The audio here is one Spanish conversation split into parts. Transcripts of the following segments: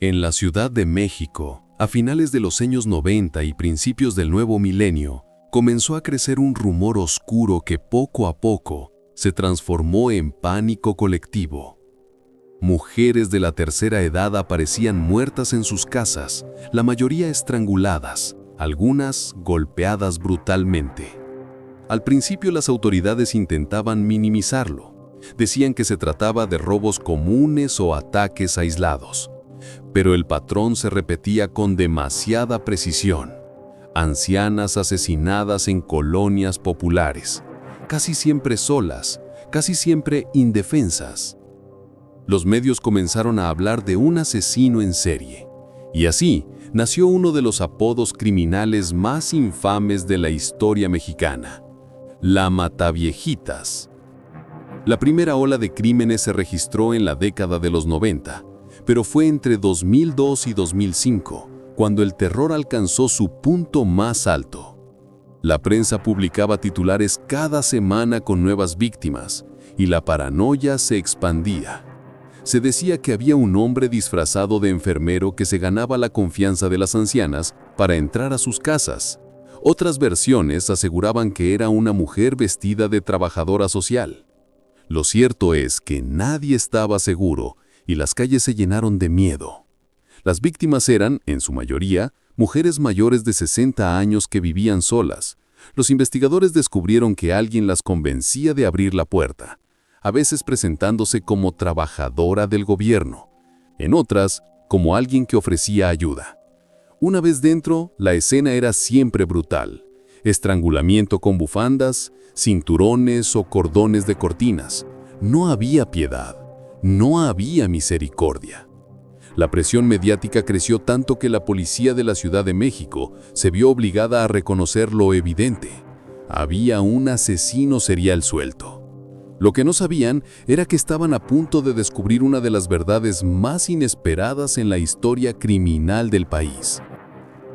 En la Ciudad de México, a finales de los años 90 y principios del nuevo milenio, comenzó a crecer un rumor oscuro que poco a poco se transformó en pánico colectivo. Mujeres de la tercera edad aparecían muertas en sus casas, la mayoría estranguladas, algunas golpeadas brutalmente. Al principio las autoridades intentaban minimizarlo. Decían que se trataba de robos comunes o ataques aislados. Pero el patrón se repetía con demasiada precisión. Ancianas asesinadas en colonias populares, casi siempre solas, casi siempre indefensas. Los medios comenzaron a hablar de un asesino en serie, y así nació uno de los apodos criminales más infames de la historia mexicana, la Mataviejitas. La primera ola de crímenes se registró en la década de los 90, pero fue entre 2002 y 2005 cuando el terror alcanzó su punto más alto. La prensa publicaba titulares cada semana con nuevas víctimas, y la paranoia se expandía. Se decía que había un hombre disfrazado de enfermero que se ganaba la confianza de las ancianas para entrar a sus casas. Otras versiones aseguraban que era una mujer vestida de trabajadora social. Lo cierto es que nadie estaba seguro y las calles se llenaron de miedo. Las víctimas eran, en su mayoría, mujeres mayores de 60 años que vivían solas. Los investigadores descubrieron que alguien las convencía de abrir la puerta, a veces presentándose como trabajadora del gobierno, en otras, como alguien que ofrecía ayuda. Una vez dentro, la escena era siempre brutal. Estrangulamiento con bufandas, cinturones o cordones de cortinas. No había piedad, no había misericordia. La presión mediática creció tanto que la policía de la Ciudad de México se vio obligada a reconocer lo evidente. Había un asesino serial suelto. Lo que no sabían era que estaban a punto de descubrir una de las verdades más inesperadas en la historia criminal del país.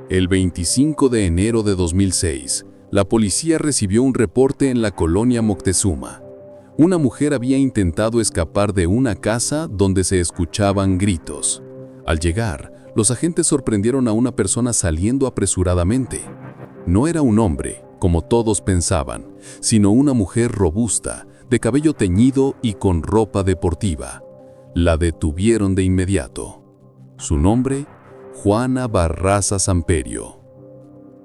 El 25 de enero de 2006, la policía recibió un reporte en la colonia Moctezuma. Una mujer había intentado escapar de una casa donde se escuchaban gritos. Al llegar, los agentes sorprendieron a una persona saliendo apresuradamente. No era un hombre, como todos pensaban, sino una mujer robusta, de cabello teñido y con ropa deportiva. La detuvieron de inmediato. Su nombre, Juana Barraza Samperio.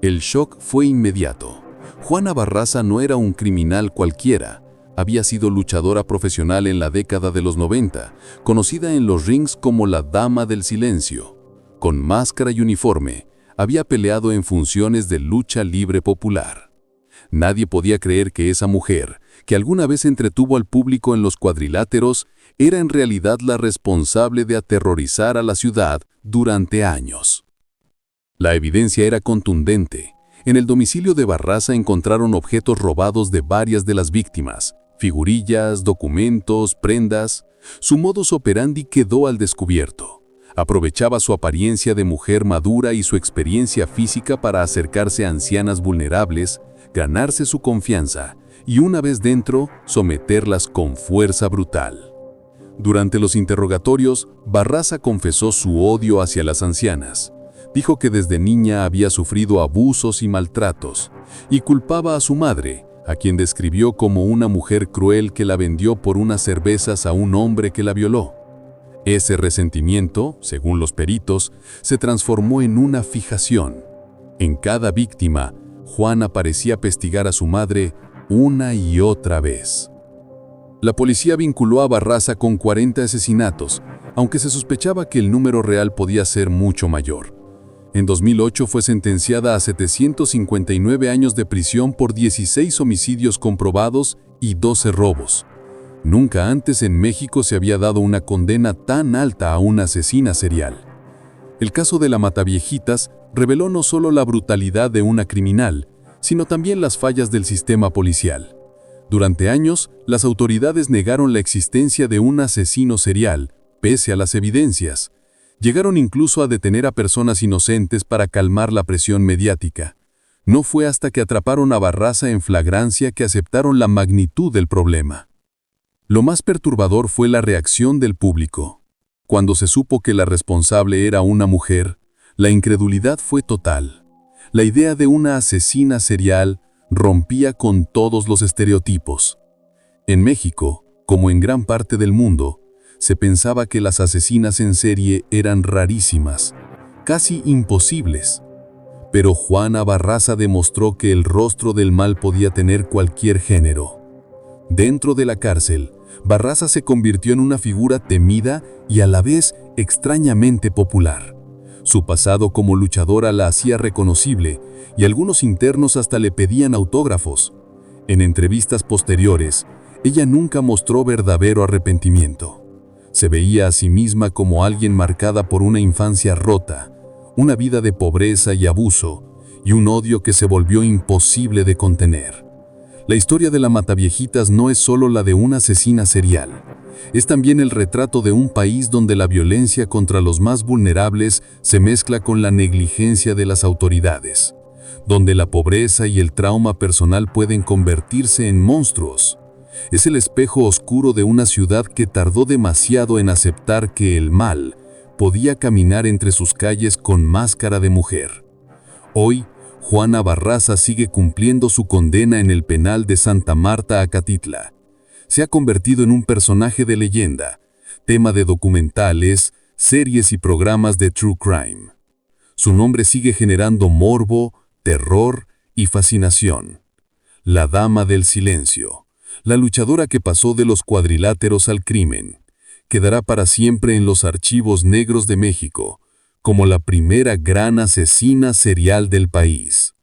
El shock fue inmediato. Juana Barraza no era un criminal cualquiera. Había sido luchadora profesional en la década de los 90, conocida en los rings como la Dama del Silencio. Con máscara y uniforme, había peleado en funciones de lucha libre popular. Nadie podía creer que esa mujer, que alguna vez entretuvo al público en los cuadriláteros, era en realidad la responsable de aterrorizar a la ciudad durante años. La evidencia era contundente. En el domicilio de Barraza encontraron objetos robados de varias de las víctimas, figurillas, documentos, prendas. Su modus operandi quedó al descubierto. Aprovechaba su apariencia de mujer madura y su experiencia física para acercarse a ancianas vulnerables, ganarse su confianza y una vez dentro, someterlas con fuerza brutal. Durante los interrogatorios, Barraza confesó su odio hacia las ancianas. Dijo que desde niña había sufrido abusos y maltratos, y culpaba a su madre, a quien describió como una mujer cruel que la vendió por unas cervezas a un hombre que la violó. Ese resentimiento, según los peritos, se transformó en una fijación. En cada víctima, Juana parecía pestigar a su madre una y otra vez. La policía vinculó a Barraza con 40 asesinatos, aunque se sospechaba que el número real podía ser mucho mayor. En 2008 fue sentenciada a 759 años de prisión por 16 homicidios comprobados y 12 robos. Nunca antes en México se había dado una condena tan alta a una asesina serial. El caso de la Mataviejitas reveló no solo la brutalidad de una criminal, sino también las fallas del sistema policial. Durante años, las autoridades negaron la existencia de un asesino serial, pese a las evidencias. Llegaron incluso a detener a personas inocentes para calmar la presión mediática. No fue hasta que atraparon a Barraza en flagrancia que aceptaron la magnitud del problema. Lo más perturbador fue la reacción del público. Cuando se supo que la responsable era una mujer, la incredulidad fue total. La idea de una asesina serial rompía con todos los estereotipos. En México, como en gran parte del mundo, se pensaba que las asesinas en serie eran rarísimas, casi imposibles. Pero Juana Barraza demostró que el rostro del mal podía tener cualquier género. Dentro de la cárcel, Barraza se convirtió en una figura temida y a la vez extrañamente popular. Su pasado como luchadora la hacía reconocible y algunos internos hasta le pedían autógrafos. En entrevistas posteriores, ella nunca mostró verdadero arrepentimiento. Se veía a sí misma como alguien marcada por una infancia rota, una vida de pobreza y abuso, y un odio que se volvió imposible de contener. La historia de la Mataviejitas no es solo la de una asesina serial, es también el retrato de un país donde la violencia contra los más vulnerables se mezcla con la negligencia de las autoridades, donde la pobreza y el trauma personal pueden convertirse en monstruos. Es el espejo oscuro de una ciudad que tardó demasiado en aceptar que el mal podía caminar entre sus calles con máscara de mujer. Hoy, Juana Barraza sigue cumpliendo su condena en el penal de Santa Marta, Acatitla. Se ha convertido en un personaje de leyenda, tema de documentales, series y programas de true crime. Su nombre sigue generando morbo, terror y fascinación. La Dama del Silencio, la luchadora que pasó de los cuadriláteros al crimen, quedará para siempre en los archivos negros de México, como la primera gran asesina serial del país.